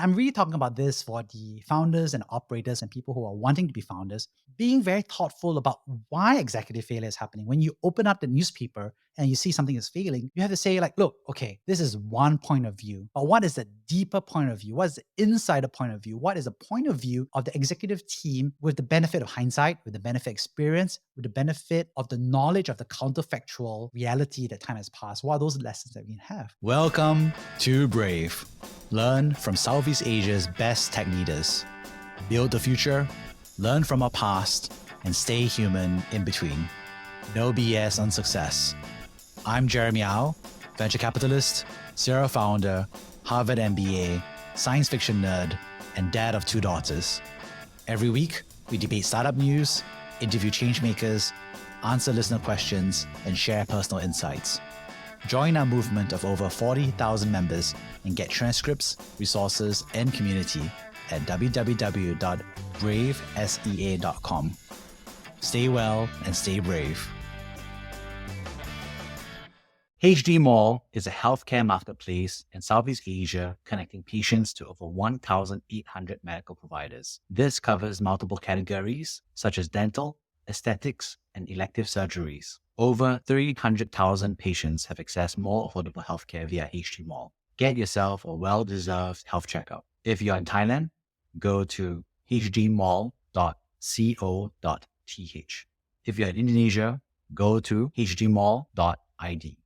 I'm really talking about this for the founders and operators and people who are wanting to be founders, being very thoughtful about why executive failure is happening. When you open up the newspaper and you see something is failing, you have to say like, look, okay, this is one point of view, but what is the deeper point of view? What is the insider point of view? What is the point of view of the executive team with the benefit of hindsight, with the benefit of experience, with the benefit of the knowledge of the counterfactual reality that time has passed? What are those lessons that we have? Welcome to Brave. Learn from Southeast Asia's best tech leaders. Build the future, learn from our past, and stay human in between. No BS on success. I'm Jeremy Au, venture capitalist, serial founder, Harvard MBA, science fiction nerd, and dad of 2 daughters. Every week, we debate startup news, interview changemakers, answer listener questions, and share personal insights. Join our movement of over 40,000 members and get transcripts, resources, and community at www.bravesea.com. Stay well and stay brave. HD Mall is a healthcare marketplace in Southeast Asia connecting patients to over 1,800 medical providers. This covers multiple categories such as dental, aesthetics, and elective surgeries. Over 300,000 patients have accessed more affordable healthcare via HD Mall. Get yourself a well-deserved health checkup. If you're in Thailand, go to hdmall.co.th. If you're in Indonesia, go to hdmall.id.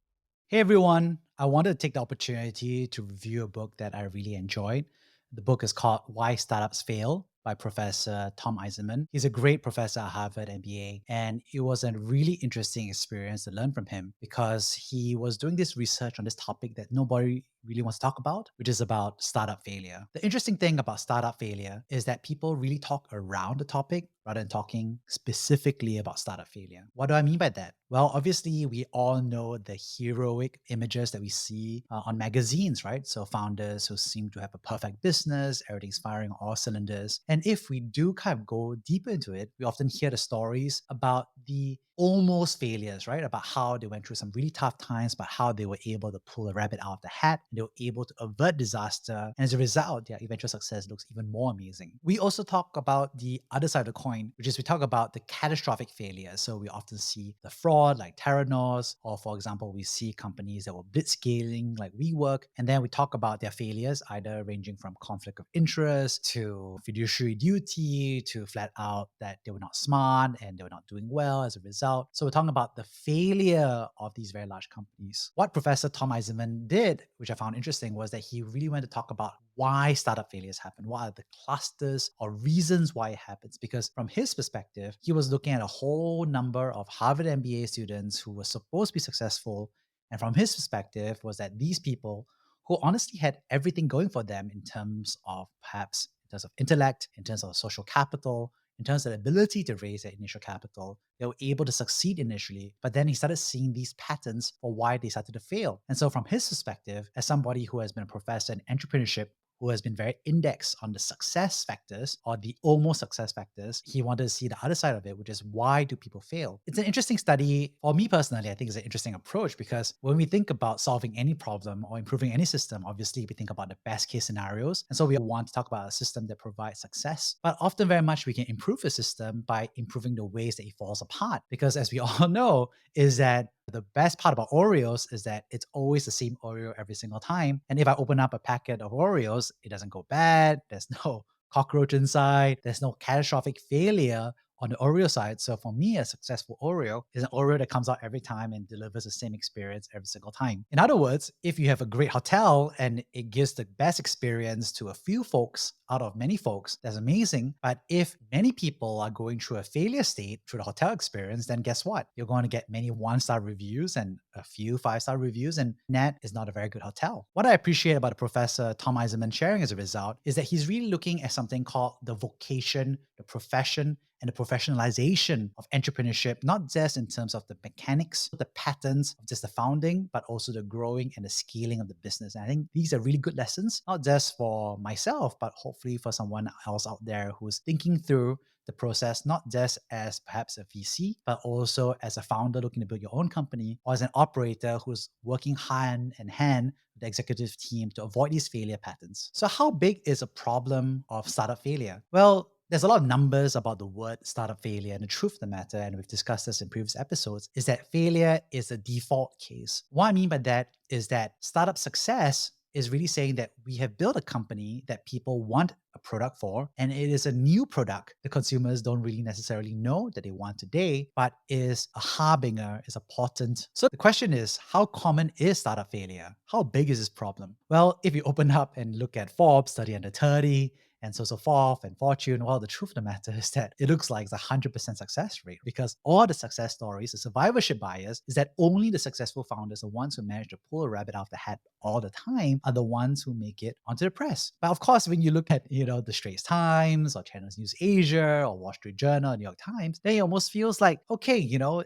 Hey everyone, I wanted to take the opportunity to review a book that I really enjoyed. The book is called Why Startups Fail by Professor Tom Eisenmann. He's a great professor at Harvard MBA, and it was a really interesting experience to learn from him because he was doing this research on this topic that nobody really wants to talk about, which is about startup failure. The interesting thing about startup failure is that people really talk around the topic rather than talking specifically about startup failure. What do I mean by that? Well, obviously, we all know the heroic images that we see on magazines, right? So founders who seem to have a perfect business, everything's firing on all cylinders. And if we do kind of go deeper into it, we often hear the stories about the almost failures, right? About how they went through some really tough times, but how they were able to pull a rabbit out of the hat. And they were able to avert disaster. And as a result, their eventual success looks even more amazing. We also talk about the other side of the coin, which is we talk about the catastrophic failures. So we often see the fraud like Terranos, or for example, we see companies that were blitzscaling like WeWork. And then we talk about their failures, either ranging from conflict of interest to fiduciary duty to flat out that they were not smart and they were not doing well as a result. So we're talking about the failure of these very large companies. What Professor Tom Eisenmann did, which I found interesting, was that he really went to talk about why startup failures happen. What are the clusters or reasons why it happens? Because from his perspective, he was looking at a whole number of Harvard MBA students who were supposed to be successful. And from his perspective was that these people who honestly had everything going for them in terms of perhaps in terms of intellect, in terms of social capital, in terms of the ability to raise their initial capital, they were able to succeed initially, but then he started seeing these patterns for why they started to fail. And so from his perspective, as somebody who has been a professor in entrepreneurship, who has been very indexed on the success factors or the almost success factors, he wanted to see the other side of it, which is why do people fail? It's an interesting study. For me personally, I think it's an interesting approach because when we think about solving any problem or improving any system, obviously we think about the best case scenarios. And so we want to talk about a system that provides success. But often very much we can improve a system by improving the ways that it falls apart. Because as we all know, is that the best part about Oreos is that it's always the same Oreo every single time. And if I open up a packet of Oreos, it doesn't go bad. There's no cockroach inside. There's no catastrophic failure on the Oreo side. So for me, a successful Oreo is an Oreo that comes out every time and delivers the same experience every single time. In other words, if you have a great hotel and it gives the best experience to a few folks out of many folks, that's amazing. But if many people are going through a failure state through the hotel experience, then guess what? You're going to get many 1-star reviews and a few 5-star reviews, and that is not a very good hotel. What I appreciate about the Professor Tom Eisenmann sharing as a result is that he's really looking at something called the vocation, the profession, and the professionalization of entrepreneurship, not just in terms of the mechanics, the patterns of just the founding, but also the growing and the scaling of the business. And I think these are really good lessons, not just for myself, but hopefully for someone else out there who's thinking through the process not just as perhaps a VC, but also as a founder looking to build your own company, or as an operator who's working hand in hand with the executive team to avoid these failure patterns. So, how big is a problem of startup failure? Well, there's a lot of numbers about the word startup failure, and the truth of the matter, and we've discussed this in previous episodes, is that failure is a default case. What I mean by that is that startup success is really saying that we have built a company that people want a product for, and it is a new product the consumers don't really necessarily know that they want today, but is a harbinger, is a portent. So the question is, how common is startup failure? How big is this problem? Well, if you open up and look at Forbes, 30 under 30, and so forth, and Fortune, well, the truth of the matter is that it looks like it's a 100% success rate, because all the success stories, the survivorship bias, is that only the successful founders, the ones who manage to pull a rabbit out of the hat all the time, are the ones who make it onto the press. But of course, when you look at, the Straits Times or Channel News Asia or Wall Street Journal, New York Times, then it almost feels like, okay,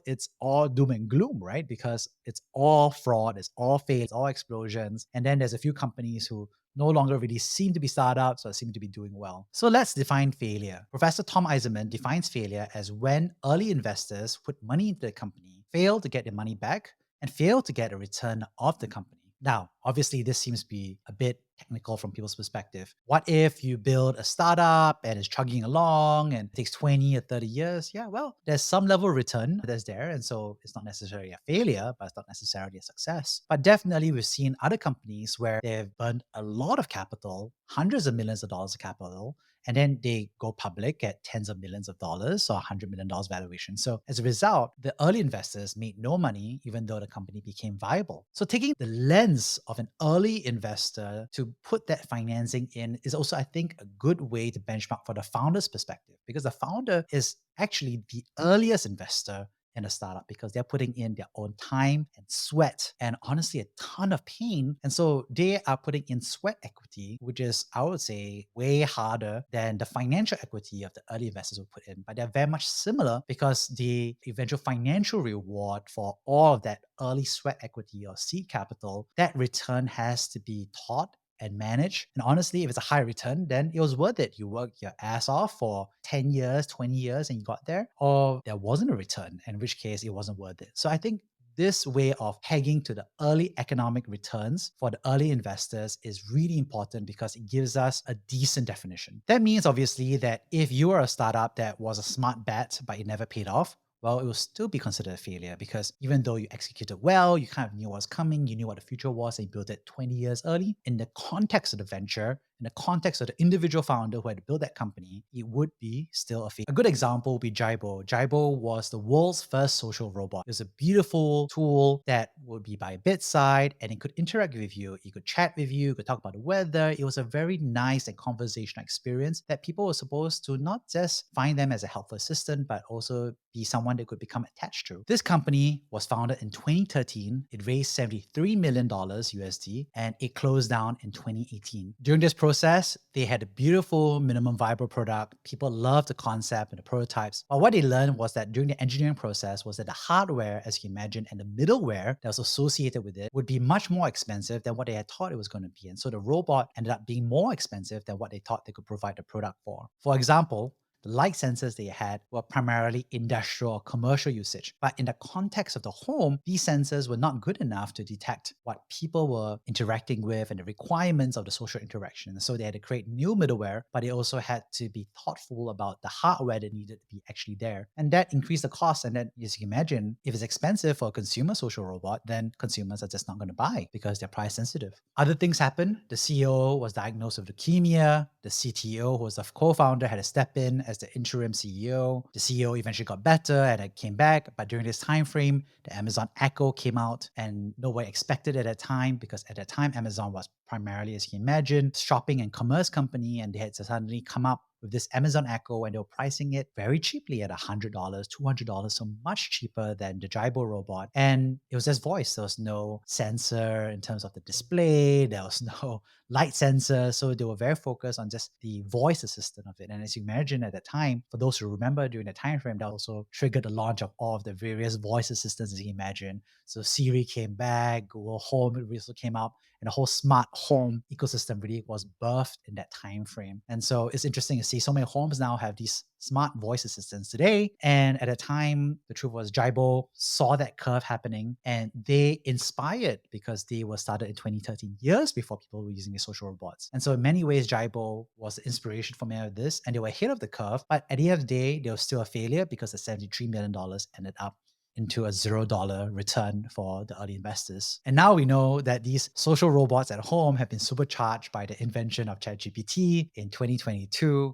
it's all doom and gloom, right? Because it's all fraud, it's all fail, it's all explosions. And then there's a few companies who no longer really seem to be startups or seem to be doing well. So let's define failure. Professor Tom Eisenmann defines failure as when early investors put money into the company, fail to get their money back, and fail to get a return of the company. Now, obviously, this seems to be a bit technical from people's perspective. What if you build a startup and it's chugging along and it takes 20 or 30 years? Yeah, well, there's some level of return that's there. And so it's not necessarily a failure, but it's not necessarily a success. But definitely, we've seen other companies where they've burned a lot of capital, hundreds of millions of dollars of capital, and then they go public at tens of millions of dollars or $100 million valuation. So as a result, the early investors made no money, even though the company became viable. So taking the lens of an early investor to put that financing in is also, I think, a good way to benchmark for the founder's perspective, because the founder is actually the earliest investor in a startup, because they're putting in their own time and sweat and honestly a ton of pain. And so they are putting in sweat equity, which is, I would say, way harder than the financial equity of the early investors would put in. But they're very much similar, because the eventual financial reward for all of that early sweat equity or seed capital, that return has to be taught and manage. And honestly, if it's a high return, then it was worth it. You worked your ass off for 10 years, 20 years, and you got there. Or there wasn't a return, in which case it wasn't worth it. So I think this way of pegging to the early economic returns for the early investors is really important, because it gives us a decent definition. That means obviously that if you are a startup that was a smart bet, but it never paid off, well, it will still be considered a failure, because even though you executed well, you kind of knew what was coming, you knew what the future was, and you built it 20 years early, in the context of the venture, in the context of the individual founder who had to build that company, it would be still a failure. A good example would be Jaibo. Jaibo was the world's first social robot. It was a beautiful tool that would be by bedside, and it could interact with you. It could chat with you, it could talk about the weather. It was a very nice and conversational experience that people were supposed to not just find them as a helpful assistant, but also be someone they could become attached to. This company was founded in 2013. It raised $73 million USD, and it closed down in 2018. During this process, they had a beautiful minimum viable product. People loved the concept and the prototypes. But what they learned was that during the engineering process was that the hardware, as you imagine, and the middleware that was associated with it would be much more expensive than what they had thought it was going to be. And so the robot ended up being more expensive than what they thought they could provide the product for. For example, the light sensors they had were primarily industrial or commercial usage. But in the context of the home, these sensors were not good enough to detect what people were interacting with and the requirements of the social interaction. So they had to create new middleware, but they also had to be thoughtful about the hardware that needed to be actually there. And that increased the cost. And then, as you can imagine, if it's expensive for a consumer social robot, then consumers are just not going to buy because they're price sensitive. Other things happened. The CEO was diagnosed with leukemia. The CTO, who was the co-founder, had to step in as the interim CEO. The CEO eventually got better and it came back. But during this time frame, the Amazon Echo came out, and nobody expected it at that time, because at that time, Amazon was primarily, as you can imagine, shopping and commerce company, and they had to suddenly come up with this Amazon Echo, and they were pricing it very cheaply at $100, $200, so much cheaper than the Jaibo robot. And it was just voice. There was no sensor in terms of the display. There was no light sensor. So they were very focused on just the voice assistant of it. And as you imagine at that time, for those who remember during the time frame, that also triggered the launch of all of the various voice assistants, as you imagine. So Siri came back, Google Home also came out, and the whole smart home ecosystem really was birthed in that time frame. And so it's interesting to see so many homes now have these smart voice assistants today. And at the time, the truth was Jaibo saw that curve happening and they inspired because they were started in 2013, years before people were using these social robots. And so in many ways, Jaibo was the inspiration for many of this, and they were ahead of the curve. But at the end of the day, they were still a failure because the $73 million ended up into a $0 return for the early investors. And now we know that these social robots at home have been supercharged by the invention of ChatGPT in 2022,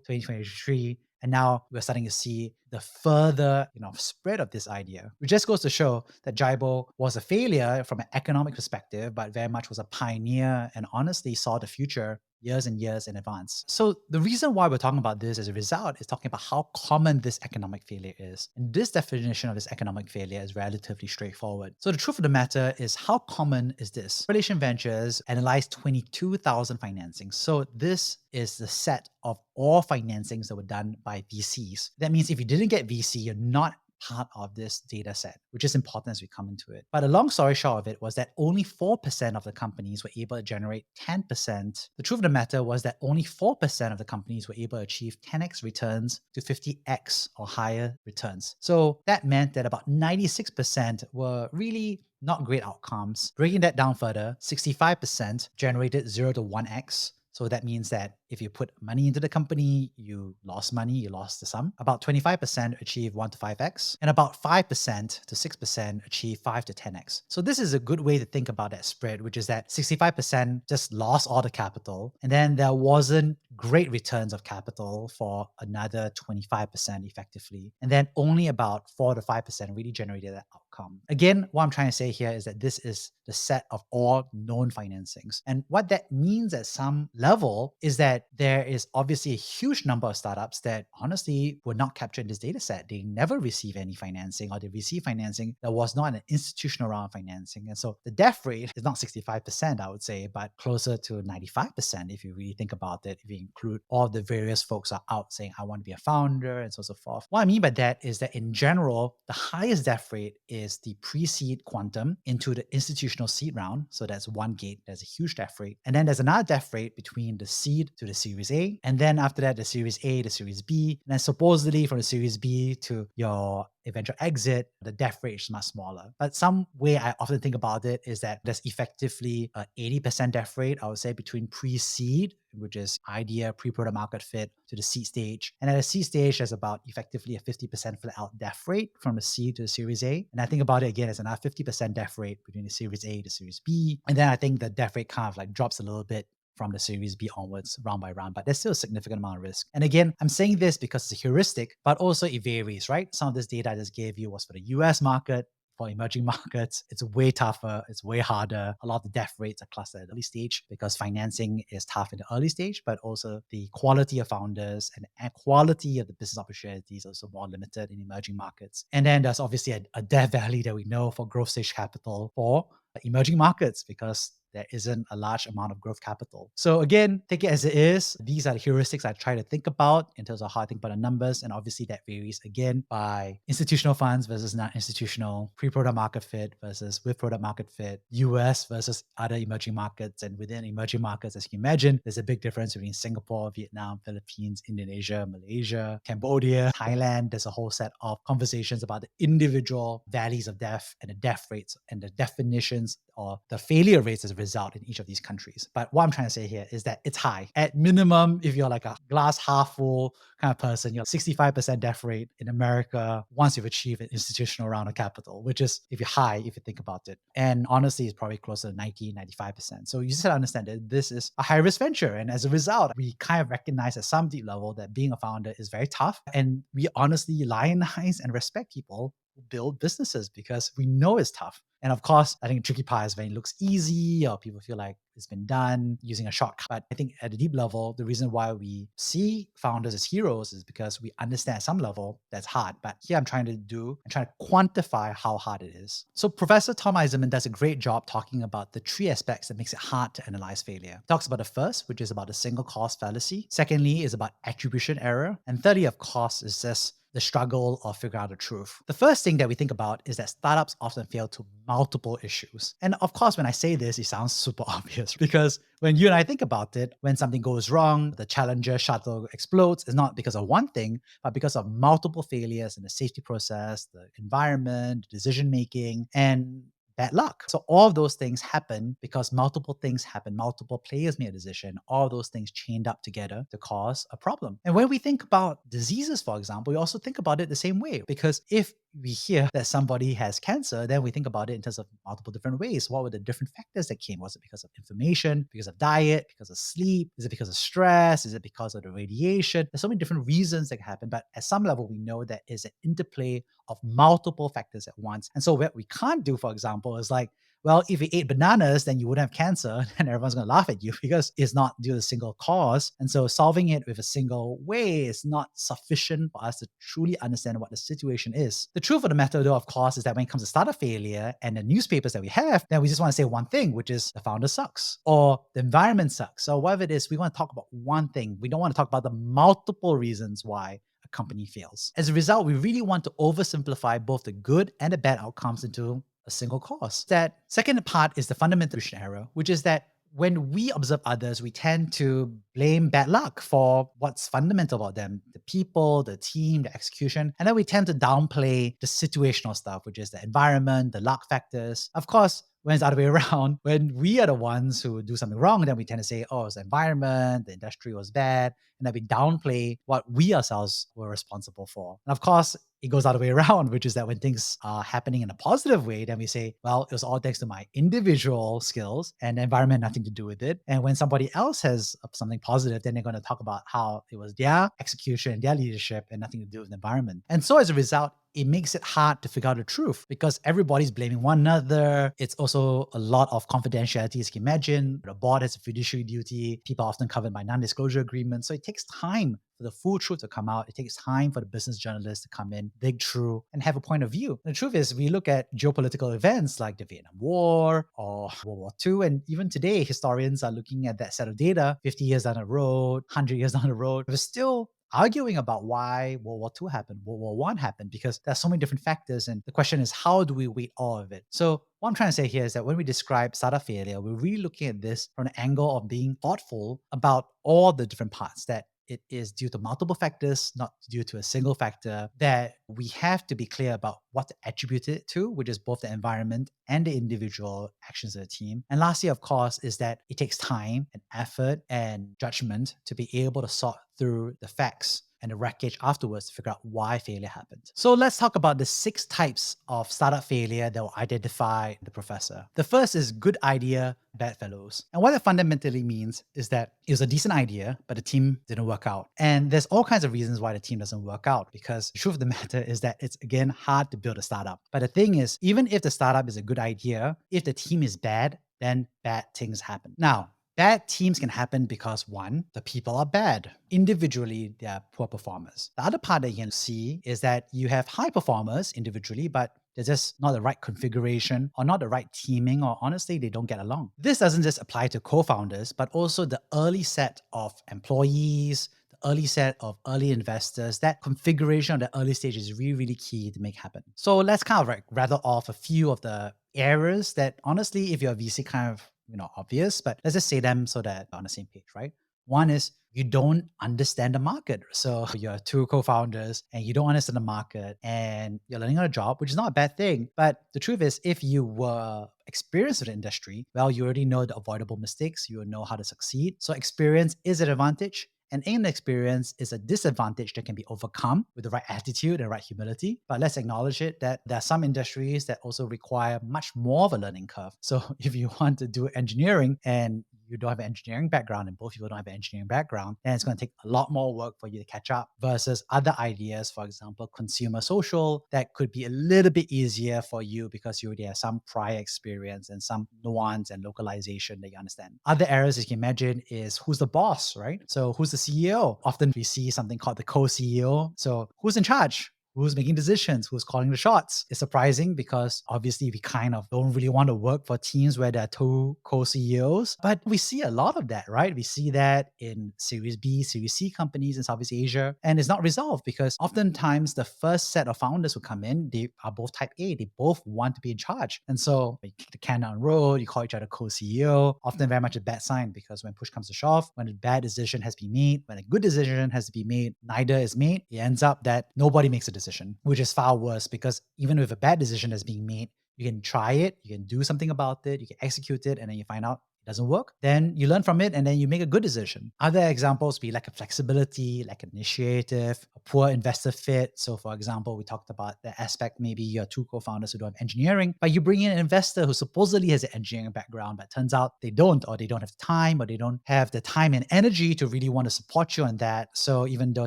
2023. And now we're starting to see the further spread of this idea, which just goes to show that Jaibo was a failure from an economic perspective, but very much was a pioneer and honestly saw the future years and years in advance. So the reason why we're talking about this as a result is talking about how common this economic failure is. And this definition of this economic failure is relatively straightforward. So the truth of the matter is, how common is this? Relation Ventures analyzed 22,000 financings. So this is the set of all financings that were done by VCs. That means if you didn't get VC, you're not part of this data set, which is important as we come into it. But a long story short of it was that only 4% of the companies were able to generate 10%. The truth of the matter was that only 4% of the companies were able to achieve 10x returns to 50x or higher returns. So that meant that about 96% were really not great outcomes. Breaking that down further, 65% generated 0 to 1x. So that means that if you put money into the company, you lost money, you lost the sum. About 25% achieve 1 to 5x, and about 5% to 6% achieve 5 to 10x. So this is a good way to think about that spread, which is that 65% just lost all the capital, and then there wasn't great returns of capital for another 25% effectively. And then only about 4 to 5% really generated that outcome. Again, what I'm trying to say here is that this is the set of all known financings. And what that means at some level is that there is obviously a huge number of startups that honestly were not captured in this data set. They never receive any financing, or they receive financing that was not an institutional round of financing. And so the death rate is not 65%, I would say, but closer to 95% if you really think about it, if you include all the various folks are out saying, I want to be a founder and so on and so forth. What I mean by that is that in general, the highest death rate is the pre-seed quantum into the institutional seed round. So that's one gate, there's a huge death rate. And then there's another death rate between the seed to the Series A. And then after that, the Series A, the Series B. And then supposedly from the Series B to your eventual exit, the death rate is much smaller. But some way I often think about it is that there's effectively an 80% death rate, I would say, between pre-seed, which is idea, pre-product market fit, to the seed stage. And at the seed stage, there's about effectively a 50% flat out death rate from the seed to the Series A. And I think about it again as another 50% death rate between the Series A to Series B. And then I think the death rate kind of like drops a little bit from the Series B onwards, round by round, but there's still a significant amount of risk. And again, I'm saying this because it's a heuristic, but also it varies, right? Some of this data I just gave you was for the US market. For emerging markets, it's way tougher, it's way harder. A lot of the death rates are clustered at the early stage because financing is tough in the early stage, but also the quality of founders and the quality of the business opportunities are also more limited in emerging markets. And then there's obviously a death valley that we know for growth stage capital for emerging markets because there isn't a large amount of growth capital. So again, take it as it is. These are the heuristics I try to think about in terms of how I think about the numbers. And obviously that varies again by institutional funds versus non-institutional, pre-product market fit versus with product market fit, US versus other emerging markets. And within emerging markets, as you can imagine, there's a big difference between Singapore, Vietnam, Philippines, Indonesia, Malaysia, Cambodia, Thailand. There's a whole set of conversations about the individual valleys of death and the death rates and the definitions or the failure rates as a result in each of these countries. But what I'm trying to say here is that it's high. At minimum, if you're like a glass half full kind of person, you're 65% death rate in America once you've achieved an institutional round of capital, which is if you're high, if you think about it. And honestly, it's probably closer to 90, 95%. So you just have to understand that this is a high risk venture. And as a result, we kind of recognize at some deep level that being a founder is very tough. And we honestly lionize and respect people who build businesses because we know it's tough. And of course, I think the tricky part is when it looks easy or people feel like it's been done using a shortcut. But I think at a deep level, the reason why we see founders as heroes is because we understand at some level that's hard. But here I'm trying to quantify how hard it is. So Professor Tom Eisenmann does a great job talking about the three aspects that makes it hard to analyze failure. He talks about the first, which is about the single cause fallacy. Secondly is about attribution error. And thirdly, of course, is just the struggle of figuring out the truth. The first thing that we think about is that startups often fail to multiple issues. And of course, when I say this, it sounds super obvious because when you and I think about it, when something goes wrong, the Challenger shuttle explodes, it's not because of one thing, but because of multiple failures in the safety process, the environment, decision making, and bad luck. So all of those things happen because multiple things happen, multiple players made a decision, all those things chained up together to cause a problem. And when we think about diseases, for example, we also think about it the same way because if we hear that somebody has cancer, then we think about it in terms of multiple different ways. What were the different factors that came? Was it because of inflammation, because of diet, because of sleep? Is it because of stress? Is it because of the radiation? There's so many different reasons that can happen, but at some level, we know that is an interplay of multiple factors at once. And so what we can't do, for example, is like, well, if you ate bananas, then you wouldn't have cancer, and everyone's going to laugh at you because it's not due to a single cause. And so solving it with a single way is not sufficient for us to truly understand what the situation is. The truth of the matter, though, of course, is that when it comes to startup failure and the newspapers that we have, then we just want to say one thing, which is the founder sucks or the environment sucks. So whatever it is, we want to talk about one thing. We don't want to talk about the multiple reasons why a company fails. As a result, we really want to oversimplify both the good and the bad outcomes into a single cause. That second part is the fundamental error, which is that when we observe others, we tend to blame bad luck for what's fundamental about them, the people, the team, the execution. And then we tend to downplay the situational stuff, which is the environment, the luck factors. Of course, when it's the other way around, when we are the ones who do something wrong, then we tend to say, oh, it's the environment, the industry was bad, and then we downplay what we ourselves were responsible for. And of course, it goes the other way around, which is that when things are happening in a positive way, then we say, well, it was all thanks to my individual skills and the environment, nothing to do with it. And when somebody else has something positive, then they're going to talk about how it was their execution, their leadership, and nothing to do with the environment. And so as a result, it makes it hard to figure out the truth because everybody's blaming one another. It's also a lot of confidentiality, as you can imagine. The board has a fiduciary duty. People are often covered by non-disclosure agreements. So it takes time for the full truth to come out. It takes time for the business journalists to come in, dig through, and have a point of view. The truth is, we look at geopolitical events like the Vietnam War or World War II, and even today, historians are looking at that set of data 50 years down the road, 100 years down the road. We're still arguing about why World War II happened, World War I happened, because there's so many different factors. And the question is, how do we weight all of it? So what I'm trying to say here is that when we describe startup failure, we're really looking at this from an angle of being thoughtful about all the different parts, that it is due to multiple factors, not due to a single factor, that we have to be clear about what to attribute it to, which is both the environment and the individual actions of the team. And lastly, of course, is that it takes time and effort and judgment to be able to sort through the facts and the wreckage afterwards to figure out why failure happened. So let's talk about the 6 types of startup failure that will identify the professor. The first is good idea, Bedfellows. And what that fundamentally means is that it was a decent idea, but the team didn't work out. And there's all kinds of reasons why the team doesn't work out, because the truth of the matter is that it's, again, hard to build a startup. But the thing is, even if the startup is a good idea, if the team is bad, then bad things happen. Now, bad teams can happen because, one, the people are bad. Individually, they are poor performers. The other part that you can see is that you have high performers individually, but they're just not the right configuration or not the right teaming, or honestly, they don't get along. This doesn't just apply to co-founders, but also the early set of employees, the early set of early investors. That configuration of the early stage is really, really key to make happen. So let's kind of like rattle off a few of the errors that, honestly, if you're a VC, kind of obvious, but let's just say them so that we're on the same page, right? One is you don't understand the market. So you're 2 co-founders and you don't understand the market and you're learning on a job, which is not a bad thing. But the truth is, if you were experienced in the industry, well, you already know the avoidable mistakes. You will know how to succeed. So experience is an advantage. And inexperience is a disadvantage that can be overcome with the right attitude and right humility. But let's acknowledge it that there are some industries that also require much more of a learning curve. So if you want to do engineering and you don't have an engineering background and both people don't have an engineering background, then it's going to take a lot more work for you to catch up versus other ideas, for example, consumer social, that could be a little bit easier for you because you already have some prior experience and some nuance and localization that you understand. Other areas, as you can imagine, is who's the boss, right? So who's the CEO? Often we see something called the co-CEO. So who's in charge? Who's making decisions? Who's calling the shots? It's surprising because obviously we kind of don't really want to work for teams where there are two co-CEOs, but we see a lot of that, right? We see that in Series B, Series C companies in Southeast Asia, and it's not resolved because oftentimes the first set of founders who come in, they are both type A. They both want to be in charge. And so you kick the can down the road, you call each other co-CEO, often very much a bad sign because when push comes to shove, when a bad decision has been made, when a good decision has to be made, neither is made. It ends up that nobody makes a decision, which is far worse because even if a bad decision is being made, you can try it, you can do something about it, you can execute it, and then you find out it doesn't work. Then you learn from it and then you make a good decision. Other examples be like a flexibility, like initiative, a poor investor fit. So for example, we talked about the aspect, maybe you're two co-founders who don't have engineering, but you bring in an investor who supposedly has an engineering background, but turns out they don't, or they don't have time, or they don't have the time and energy to really want to support you on that. So even though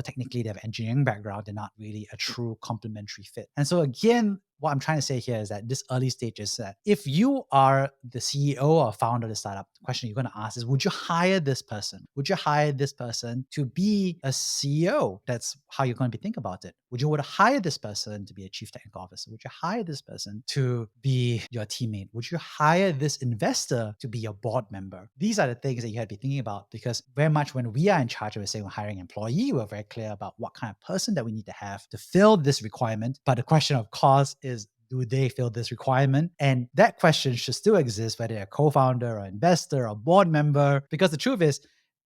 technically they have engineering background, they're not really a true complementary fit. And so again, what I'm trying to say here is that this early stage is that if you are the CEO or founder of the startup, the question you're going to ask is, would you hire this person? Would you hire this person to be a CEO? That's how you're going to be thinking about it. Would you want to hire this person to be a chief technical officer? Would you hire this person to be your teammate? Would you hire this investor to be your board member? These are the things that you have to be thinking about because very much when we are in charge of, say, we're hiring an employee, we're very clear about what kind of person that we need to have to fill this requirement. But the question, of course, is do they fill this requirement? And that question should still exist, whether they're a co-founder or investor or board member, because the truth is,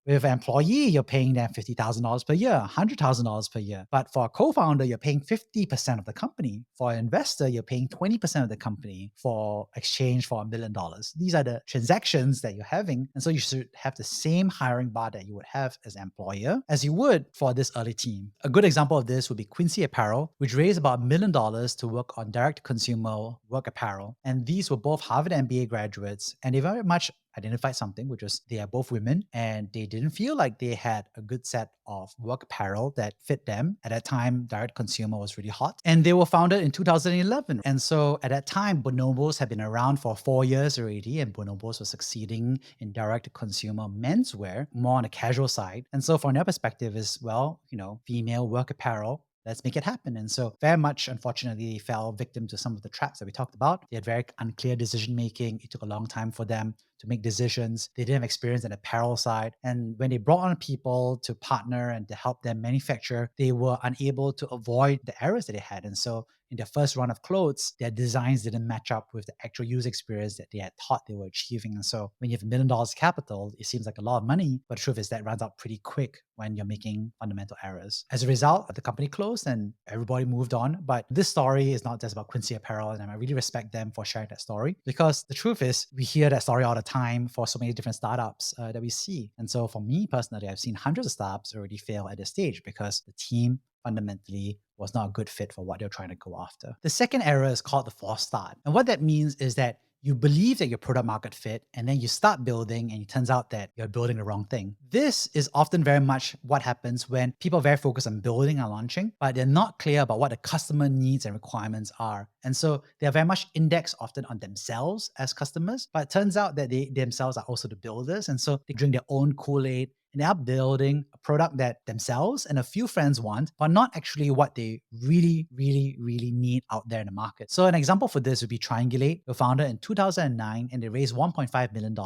with an employee, you're paying them $50,000 per year, $100,000 per year. But for a co-founder, you're paying 50% of the company. For an investor, you're paying 20% of the company for exchange for $1 million. These are the transactions that you're having. And so you should have the same hiring bar that you would have as an employer as you would for this early team. A good example of this would be Quincy Apparel, which raised about $1 million to work on direct-to-consumer work apparel. And these were both Harvard MBA graduates, and they very much identified something, which was they are both women and they didn't feel like they had a good set of work apparel that fit them. At that time, direct consumer was really hot. And they were founded in 2011. And so at that time, Bonobos had been around for 4 years already, and Bonobos was succeeding in direct consumer menswear, more on the casual side. And so from their perspective is, well, female work apparel, let's make it happen. And so very much, unfortunately, they fell victim to some of the traps that we talked about. They had very unclear decision making. It took a long time for them to make decisions. They didn't have experience in the apparel side. And when they brought on people to partner and to help them manufacture, they were unable to avoid the errors that they had. And so in their first run of clothes, their designs didn't match up with the actual user experience that they had thought they were achieving. And so when you have $1 million capital, it seems like a lot of money, but the truth is that runs out pretty quick when you're making fundamental errors. As a result, the company closed and everybody moved on. But this story is not just about Quincy Apparel, and I really respect them for sharing that story because the truth is we hear that story all the time for so many different startups that we see. And so for me personally, I've seen hundreds of startups already fail at this stage because the team fundamentally was not a good fit for what they're trying to go after. The second error is called the false start. And what that means is that you believe that your product market fit, and then you start building and it turns out that you're building the wrong thing. This is often very much what happens when people are very focused on building and launching, but they're not clear about what the customer needs and requirements are. And so they're very much indexed often on themselves as customers, but it turns out that they themselves are also the builders. And so they drink their own Kool-Aid, and they are building a product that themselves and a few friends want, but not actually what they really, really, really need out there in the market. So an example for this would be Triangulate. They were founded in 2009 and they raised $1.5 million.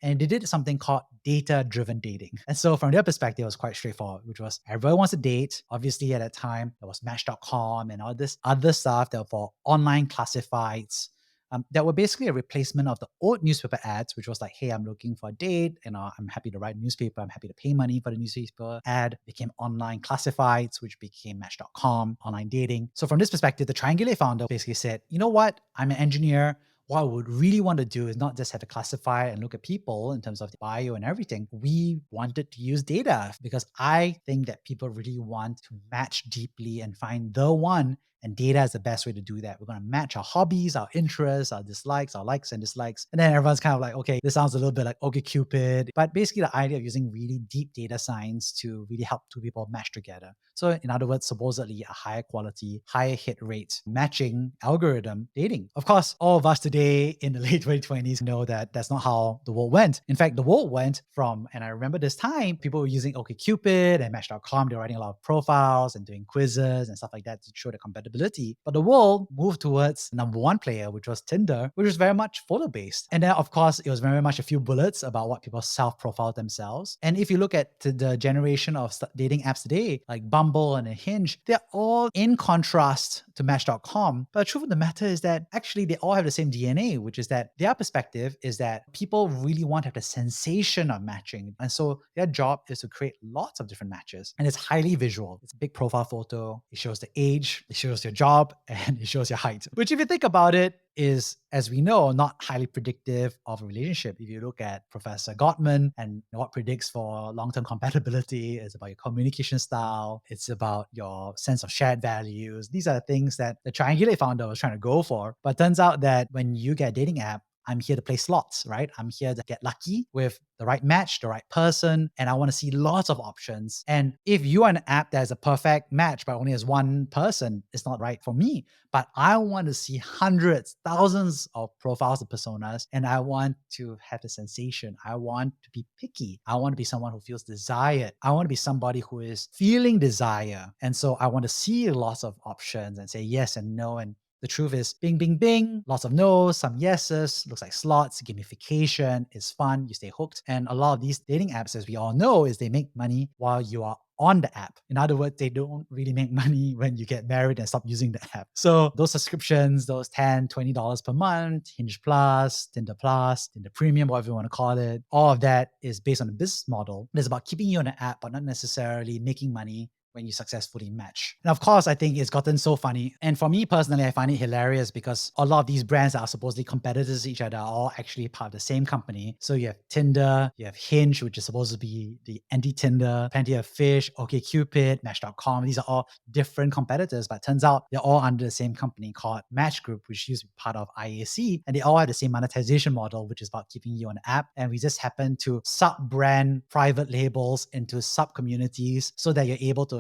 And they did something called data-driven dating. And so from their perspective, it was quite straightforward, which was everyone wants to date. Obviously at that time, there was Match.com and all this other stuff that were for online classifieds. That were basically a replacement of the old newspaper ads, which was like, hey, I'm looking for a date and I'm happy to write a newspaper. I'm happy to pay money for the newspaper. Ad became online classifieds, which became Match.com, online dating. So from this perspective, the Triangulate founder basically said, you know what? I'm an engineer. What I would really want to do is not just have to classify and look at people in terms of the bio and everything. We wanted to use data because I think that people really want to match deeply and find the one And data is the best way to do that. We're going to match our hobbies, our interests, our dislikes, our likes and dislikes. And then everyone's kind of like, okay, this sounds a little bit like OkCupid. But basically the idea of using really deep data science to really help two people match together. So in other words, supposedly a higher quality, higher hit rate matching algorithm dating. Of course, all of us today in the late 2020s know that that's not how the world went. In fact, the world went from, and I remember this time, people were using OkCupid and Match.com. They were writing a lot of profiles and doing quizzes and stuff like that to show the compatibility. But the world moved towards number one player, which was Tinder, which was very much photo based. And then, of course, it was very much a few bullets about what people self-profile themselves. And if you look at the generation of dating apps today, like Bumble and Hinge, they're all in contrast to Match.com. But the truth of the matter is that actually they all have the same DNA, which is that their perspective is that people really want to have the sensation of matching. And so their job is to create lots of different matches. And it's highly visual. It's a big profile photo. It shows the age, it shows your job, and it shows your height, which if you think about it, is, as we know, not highly predictive of a relationship. If you look at Professor Gottman and what predicts for long-term compatibility, it's about your communication style, it's about your sense of shared values. These are the things that the Triangulate founder was trying to go for. But it turns out that when you get a dating app, I'm here to play slots, right? I'm here to get lucky with the right match, the right person, and I want to see lots of options. And if you are an app that has a perfect match but only has one person, it's not right for me. But I want to see hundreds, thousands of profiles and personas, and I want to have the sensation. I want to be picky. I want to be someone who feels desired. I want to be somebody who is feeling desire. And so I want to see lots of options and say yes and no. And the truth is, bing, bing, bing, lots of no's, some yeses, looks like slots, gamification, is fun, you stay hooked. And a lot of these dating apps, as we all know, is they make money while you are on the app. In other words, they don't really make money when you get married and stop using the app. So those subscriptions, those $10, $20 per month, Hinge Plus, Tinder Premium, whatever you want to call it, all of that is based on a business model that's about keeping you on the app, but not necessarily making money when you successfully match. And of course, I think it's gotten so funny. And for me personally, I find it hilarious because a lot of these brands that are supposedly competitors to each other are all actually part of the same company. So you have Tinder, you have Hinge, which is supposed to be the anti-Tinder, Plenty of Fish, OkCupid, Match.com. These are all different competitors, but it turns out they're all under the same company called Match Group, which used to be part of IAC. And they all have the same monetization model, which is about keeping you on the app. And we just happen to sub-brand private labels into sub-communities so that you're able to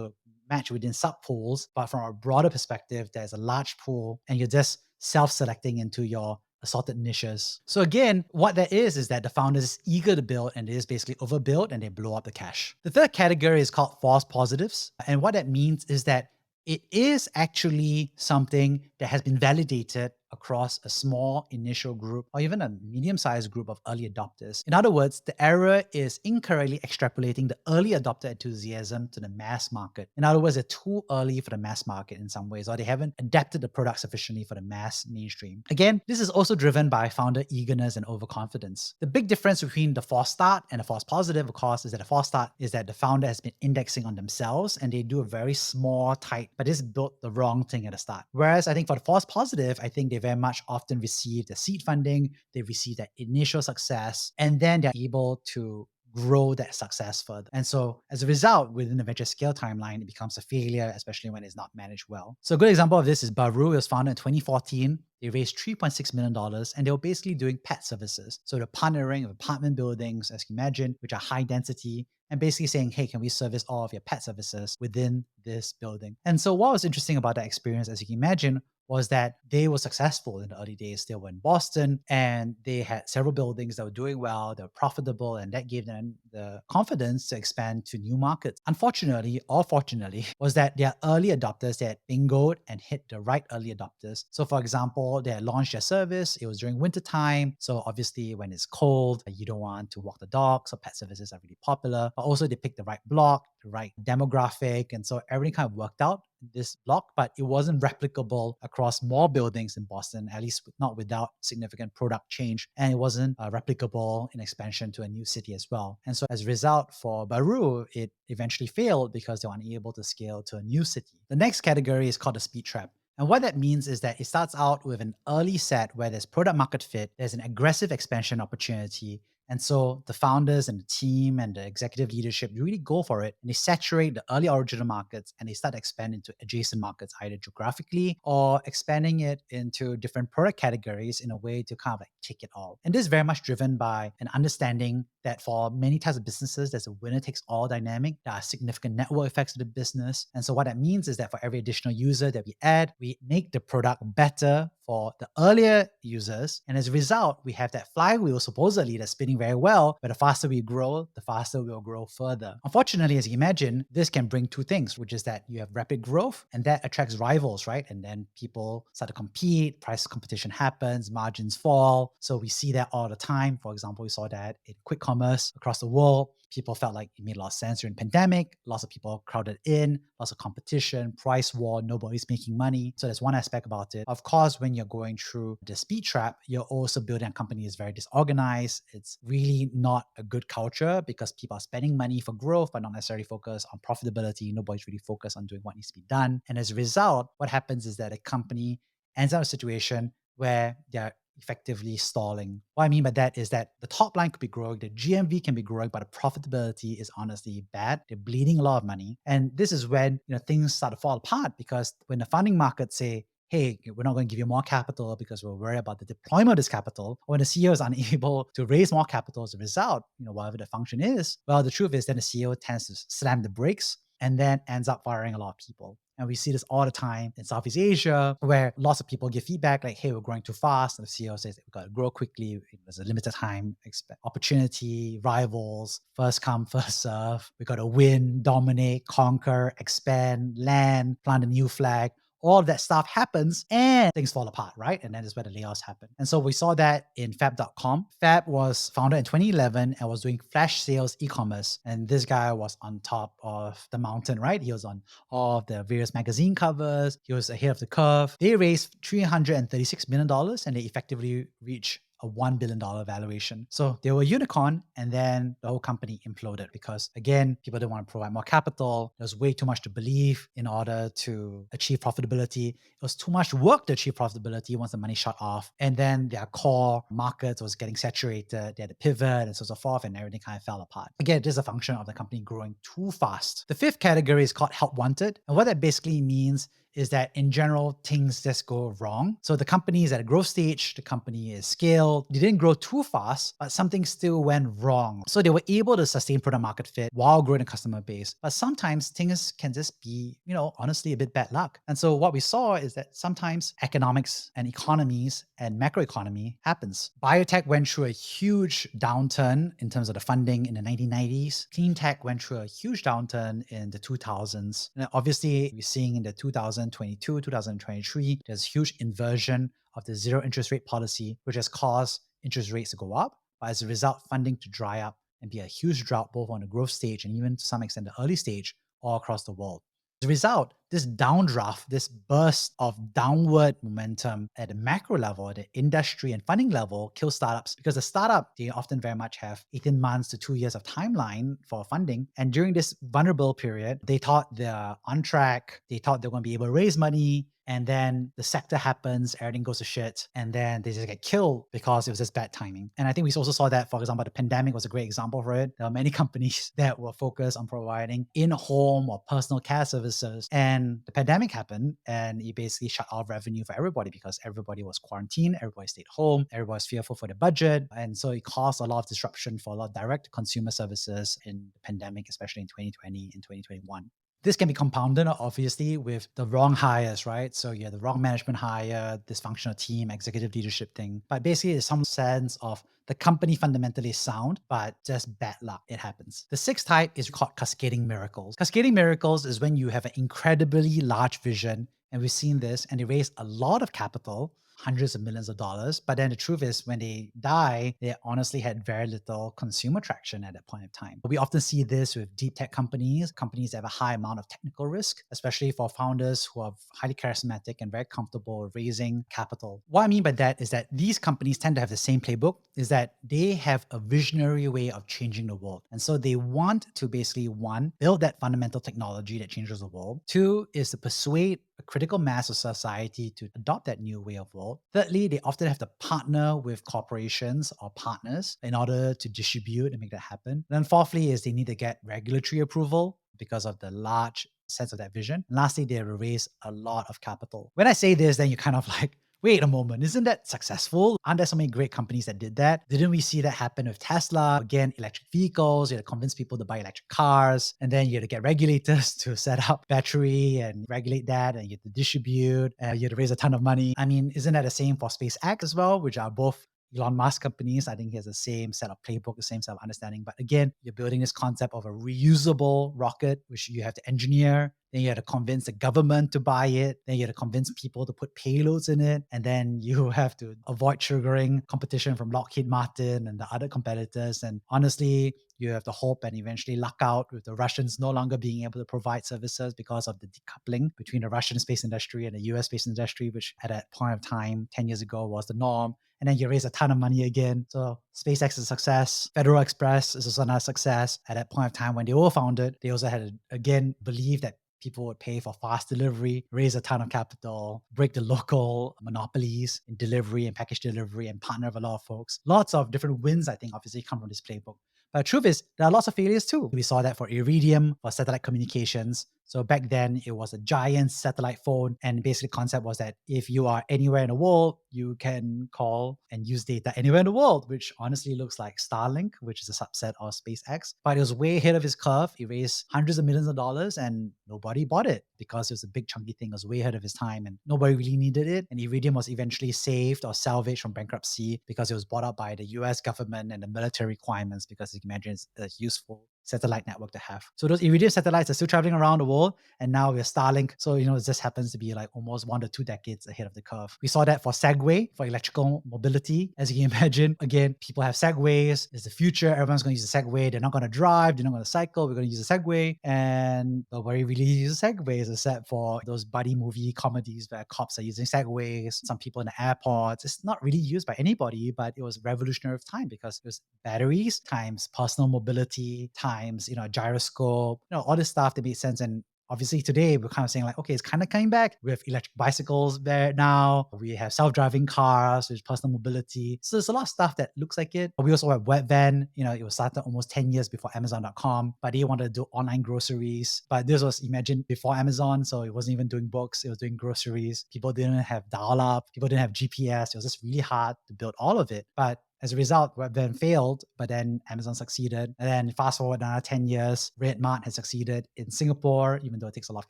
match within sub-pools, but from a broader perspective, there's a large pool and you're just self-selecting into your assorted niches. So again, what that is that the founder is eager to build and they just basically overbuild and they blow up the cash. The third category is called false positives. And what that means is that it is actually something that has been validated across a small initial group or even a medium-sized group of early adopters. In other words, the error is incorrectly extrapolating the early adopter enthusiasm to the mass market. In other words, they're too early for the mass market in some ways, or they haven't adapted the product sufficiently for the mass mainstream. Again, this is also driven by founder eagerness and overconfidence. The big difference between the false start and the false positive, of course, is that the false start is that the founder has been indexing on themselves and they do a very small, tight, but just built the wrong thing at the start. Whereas I think for the false positive, I think they very much often receive the seed funding, they receive that initial success, and then they're able to grow that success further. And so as a result, within the venture scale timeline, it becomes a failure, especially when it's not managed well. So a good example of this is Baroo. It was founded in 2014. They raised $3.6 million and they were basically doing pet services. So they're partnering with apartment buildings, as you can imagine, which are high density, and basically saying, hey, can we service all of your pet services within this building? And so what was interesting about that experience, as you can imagine, was that they were successful in the early days. They were in Boston and they had several buildings that were doing well, they were profitable, and that gave them the confidence to expand to new markets. Unfortunately, or fortunately, was that their early adopters, they had bingoed and hit the right early adopters. So for example, they had launched their service, it was during winter time. So obviously when it's cold, you don't want to walk the dog. So pet services are really popular, but also they picked the right block, the right demographic. And so everything kind of worked out in this block, but it wasn't replicable across more buildings in Boston, at least not without significant product change. And it wasn't replicable in expansion to a new city as well. And so as a result for Baroo, it eventually failed because they were unable to scale to a new city. The next category is called the speed trap. And what that means is that it starts out with an early set where there's product market fit, there's an aggressive expansion opportunity, And so the founders and the team and the executive leadership really go for it, and they saturate the early original markets and they start to expand into adjacent markets, either geographically or expanding it into different product categories in a way to kind of like take it all. And this is very much driven by an understanding that for many types of businesses, there's a winner takes all dynamic. There are significant network effects to the business. And so what that means is that for every additional user that we add, we make the product better for the earlier users. And as a result, we have that flywheel supposedly that's spinning very well, but the faster we grow, the faster we'll grow further. Unfortunately, as you imagine, this can bring two things, which is that you have rapid growth and that attracts rivals, right? And then people start to compete, price competition happens, margins fall. So we see that all the time. For example, we saw that in quick commerce across the world. People felt like it made a lot of sense during pandemic. Lots of people crowded in, lots of competition, price war, nobody's making money. So there's one aspect about it. Of course, when you're going through the speed trap, you're also building a company that's very disorganized. It's really not a good culture because people are spending money for growth, but not necessarily focused on profitability. Nobody's really focused on doing what needs to be done. And as a result, what happens is that a company ends up in a situation where they're effectively stalling. What I mean by that is that the top line could be growing, the GMV can be growing, but the profitability is honestly bad. They're bleeding a lot of money. And this is when things start to fall apart, because when the funding markets say, hey, we're not going to give you more capital because we're worried about the deployment of this capital, or when the CEO is unable to raise more capital as a result, whatever the function is, well, the truth is then the CEO tends to slam the brakes and then ends up firing a lot of people. And we see this all the time in Southeast Asia, where lots of people give feedback like, hey, we're growing too fast. And the CEO says, we've got to grow quickly. There's a limited time, opportunity, rivals, first come, first serve. We've got to win, dominate, conquer, expand, land, plant a new flag. All of that stuff happens and things fall apart, right? And that is where the layoffs happen. And so we saw that in Fab.com. Fab was founded in 2011 and was doing flash sales e-commerce. And this guy was on top of the mountain, right? He was on all of the various magazine covers. He was ahead of the curve. They raised $336 million and they effectively reached a $1 billion valuation. So they were a unicorn, and then the whole company imploded because, again, people didn't want to provide more capital. There was way too much to believe in order to achieve profitability. It was too much work to achieve profitability once the money shut off. And then their core markets was getting saturated. They had to pivot and so on and so forth, and everything kind of fell apart. Again, this is a function of the company growing too fast. The fifth category is called help wanted. And what that basically means is that in general, things just go wrong. So the company is at a growth stage, the company is scaled, they didn't grow too fast, but something still went wrong. So they were able to sustain product market fit while growing a customer base. But sometimes things can just be, honestly, a bit bad luck. And so what we saw is that sometimes economics and economies and macroeconomy happens. Biotech went through a huge downturn in terms of the funding in the 1990s. Clean tech went through a huge downturn in the 2000s. And obviously, we're seeing in the 2022, 2023, there's huge inversion of the zero interest rate policy, which has caused interest rates to go up, but as a result, funding to dry up and be a huge drought both on the growth stage and even to some extent the early stage all across the world. As a result, this downdraft, this burst of downward momentum at the macro level, at the industry and funding level, kills startups because the startup, they often very much have 18 months to 2 years of timeline for funding. And during this vulnerable period, they thought they're on track. They thought they're going to be able to raise money. And then the sector happens, everything goes to shit, and then they just get killed because it was just bad timing. And I think we also saw that, for example, the pandemic was a great example for it. There are many companies that were focused on providing in-home or personal care services. And the pandemic happened and it basically shut off revenue for everybody because everybody was quarantined, everybody stayed home, everybody was fearful for their budget. And so it caused a lot of disruption for a lot of direct consumer services in the pandemic, especially in 2020 and 2021. This can be compounded, obviously, with the wrong hires, right? So you have the wrong management hire, dysfunctional team, executive leadership thing. But basically, there's some sense of the company fundamentally is sound, but just bad luck. It happens. The sixth type is called Cascading Miracles. Cascading Miracles is when you have an incredibly large vision, and we've seen this, and they raise a lot of capital, hundreds of millions of dollars. But then the truth is when they die, they honestly had very little consumer traction at that point in time. But we often see this with deep tech companies that have a high amount of technical risk, especially for founders who are highly charismatic and very comfortable raising capital. What I mean by that is that these companies tend to have the same playbook, is that they have a visionary way of changing the world. And so they want to basically, one, build that fundamental technology that changes the world. Two is to persuade a critical mass of society to adopt that new way of world. Thirdly, they often have to partner with corporations or partners in order to distribute and make that happen. And then fourthly is they need to get regulatory approval because of the large sense of that vision. And lastly, they raise a lot of capital. When I say this, then you're kind of like, wait a moment, isn't that successful? Aren't there so many great companies that did that? Didn't we see that happen with Tesla? Again, electric vehicles, you had to convince people to buy electric cars, and then you had to get regulators to set up battery and regulate that, and you had to distribute, and you had to raise a ton of money. I mean, isn't that the same for SpaceX as well, which are both Elon Musk companies? I think he has the same set of playbook, the same set of understanding. But again, you're building this concept of a reusable rocket, which you have to engineer. Then you have to convince the government to buy it. Then you have to convince people to put payloads in it. And then you have to avoid triggering competition from Lockheed Martin and the other competitors. And honestly, you have to hope and eventually luck out with the Russians no longer being able to provide services because of the decoupling between the Russian space industry and the US space industry, which at that point of time, 10 years ago, was the norm. And then you raise a ton of money again. So SpaceX is a success. Federal Express is also another success. At that point of time when they were founded, they also had to, again, believe that people would pay for fast delivery, raise a ton of capital, break the local monopolies in delivery and package delivery, and partner with a lot of folks. Lots of different wins, I think, obviously come from this playbook. But the truth is, there are lots of failures too. We saw that for Iridium, for satellite communications. So back then, it was a giant satellite phone. And basically, the concept was that if you are anywhere in the world, you can call and use data anywhere in the world, which honestly looks like Starlink, which is a subset of SpaceX. But it was way ahead of his curve. He raised hundreds of millions of dollars and nobody bought it because it was a big chunky thing. It was way ahead of his time and nobody really needed it. And Iridium was eventually saved or salvaged from bankruptcy because it was bought up by the US government and the military requirements, because you can imagine it's a useful satellite network to have. So those Iridium satellites are still traveling around the world, and now we're Starlink. So, it just happens to be like almost 1 to 2 decades ahead of the curve. We saw that for Segway, for electrical mobility. As you can imagine, again, people have Segways. It's the future. Everyone's going to use a Segway. They're not going to drive. They're not going to cycle. We're going to use a Segway. And nobody really uses Segways except for those buddy movie comedies where cops are using Segways, some people in the airports. It's not really used by anybody, but it was revolutionary of time because it was batteries times personal mobility times, a gyroscope, all this stuff that made sense. And obviously today we're kind of saying like, okay, it's kind of coming back. We have electric bicycles there now. We have self-driving cars, there's personal mobility. So there's a lot of stuff that looks like it. We also have Webvan. It was started almost 10 years before Amazon.com, but they wanted to do online groceries. But this was, imagine, before Amazon. So it wasn't even doing books. It was doing groceries. People didn't have dial-up. People didn't have GPS. It was just really hard to build all of it. But as a result, Webvan failed, but then Amazon succeeded. And then fast forward another 10 years, Redmart has succeeded in Singapore, even though it takes a lot of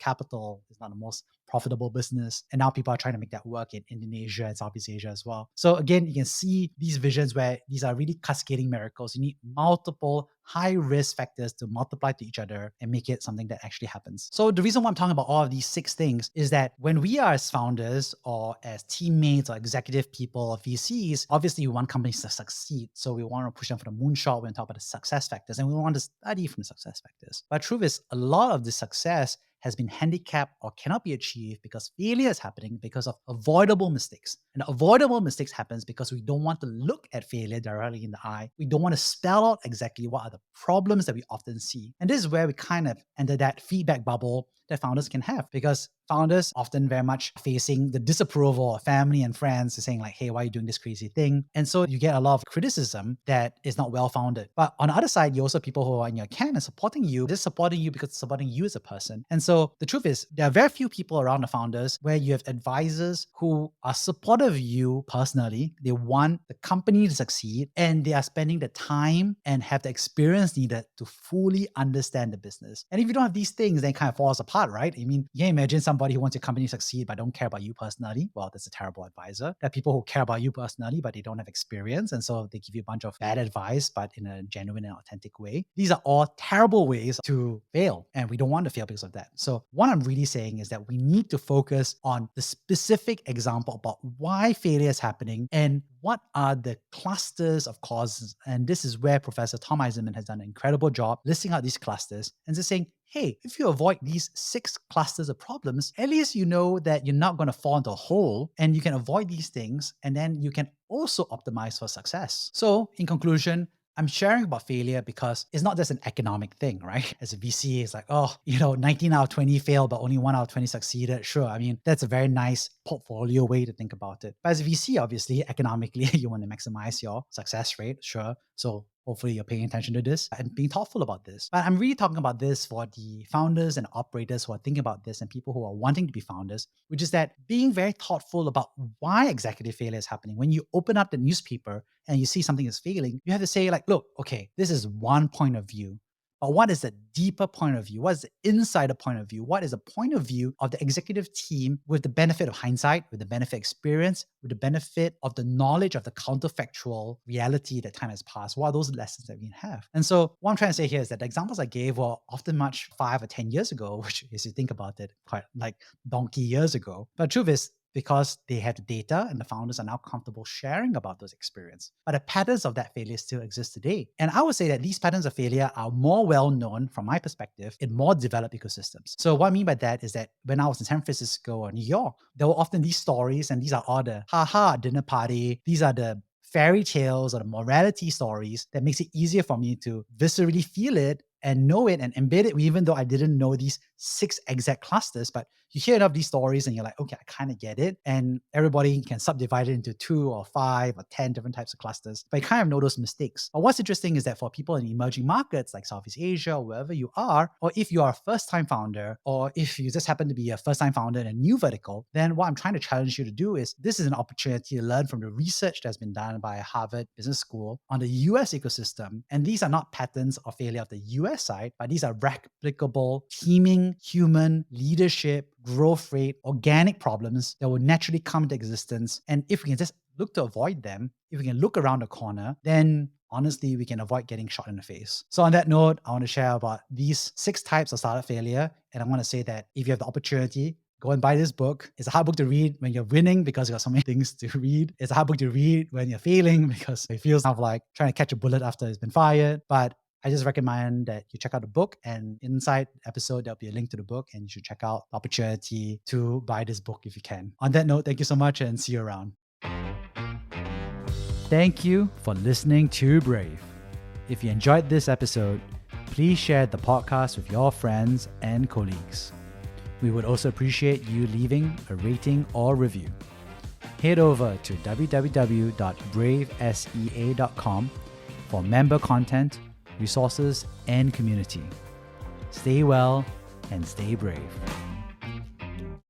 capital. It's not the most profitable business. And now people are trying to make that work in Indonesia and Southeast Asia as well. So again, you can see these visions where these are really cascading miracles. You need multiple high risk factors to multiply to each other and make it something that actually happens. So the reason why I'm talking about all of these 6 things is that when we are as founders or as teammates or executive people or VCs, obviously we want companies to succeed. So we want to push them for the moonshot when we talk about the success factors, and we want to study from the success factors. But the truth is, a lot of the success has been handicapped or cannot be achieved because failure is happening because of avoidable mistakes. And avoidable mistakes happens because we don't want to look at failure directly in the eye. We don't want to spell out exactly what are the problems that we often see. And this is where we kind of enter that feedback bubble that founders can have, because founders often very much facing the disapproval of family and friends saying like, hey, why are you doing this crazy thing? And so you get a lot of criticism that is not well-founded. But on the other side, you also have people who are in your camp and supporting you. They're supporting you because they're supporting you as a person. And so the truth is, there are very few people around the founders where you have advisors who are supportive of you personally. They want the company to succeed, and they are spending the time and have the experience needed to fully understand the business. And if you don't have these things, then it kind of falls apart, right? I mean, you can imagine somebody who wants your company to succeed but don't care about you personally. Well, that's a terrible advisor. There are people who care about you personally, but they don't have experience. And so they give you a bunch of bad advice, but in a genuine and authentic way. These are all terrible ways to fail. And we don't want to fail because of that. So what I'm really saying is that we need to focus on the specific example about why failure is happening and what are the clusters of causes. And this is where Professor Tom Eisenmann has done an incredible job listing out these clusters and just saying, hey, if you avoid these 6 clusters of problems, at least you know that you're not going to fall into a hole, and you can avoid these things, and then you can also optimize for success. So in conclusion, I'm sharing about failure because it's not just an economic thing, right? As a VC, it's like, 19 out of 20 failed, but only 1 out of 20 succeeded. Sure. I mean, that's a very nice portfolio way to think about it. But as a VC, obviously, economically, you want to maximize your success rate. Sure. So hopefully you're paying attention to this and being thoughtful about this. But I'm really talking about this for the founders and operators who are thinking about this and people who are wanting to be founders, which is that being very thoughtful about why executive failure is happening. When you open up the newspaper and you see something is failing, you have to say like, look, okay, this is one point of view. But what is the deeper point of view? What is the insider point of view? What is the point of view of the executive team with the benefit of hindsight, with the benefit of experience, with the benefit of the knowledge of the counterfactual reality that time has passed? What are those lessons that we have? And so what I'm trying to say here is that the examples I gave were often much 5 or 10 years ago, which is, you think about it, quite like donkey years ago. But the truth is, because they have the data and the founders are now comfortable sharing about those experiences. But the patterns of that failure still exist today. And I would say that these patterns of failure are more well known from my perspective in more developed ecosystems. So what I mean by that is that when I was in San Francisco or New York, there were often these stories, and these are all the haha dinner party. These are the fairy tales or the morality stories that makes it easier for me to viscerally feel it and know it and embed it, even though I didn't know these 6 exact clusters. But you hear enough of these stories and you're like, okay, I kind of get it. And everybody can subdivide it into 2 or 5 or 10 different types of clusters. But you kind of know those mistakes. But what's interesting is that for people in emerging markets like Southeast Asia or wherever you are, or if you are a first-time founder, or if you just happen to be a first-time founder in a new vertical, then what I'm trying to challenge you to do is this is an opportunity to learn from the research that's been done by Harvard Business School on the US ecosystem. And these are not patterns of failure of the US side, but these are replicable, teaming, human, leadership, growth rate, organic problems that will naturally come into existence. And if we can just look to avoid them, if we can look around the corner, then honestly, we can avoid getting shot in the face. So on that note, I want to share about these 6 types of startup failure. And I want to say that if you have the opportunity, go and buy this book. It's a hard book to read when you're winning because you got so many things to read. It's a hard book to read when you're failing because it feels kind of like trying to catch a bullet after it's been fired. But I just recommend that you check out the book, and inside the episode, there'll be a link to the book, and you should check out the opportunity to buy this book if you can. On that note, thank you so much and see you around. Thank you for listening to Brave. If you enjoyed this episode, please share the podcast with your friends and colleagues. We would also appreciate you leaving a rating or review. Head over to www.bravesea.com for member content, resources, and community. Stay well and stay brave.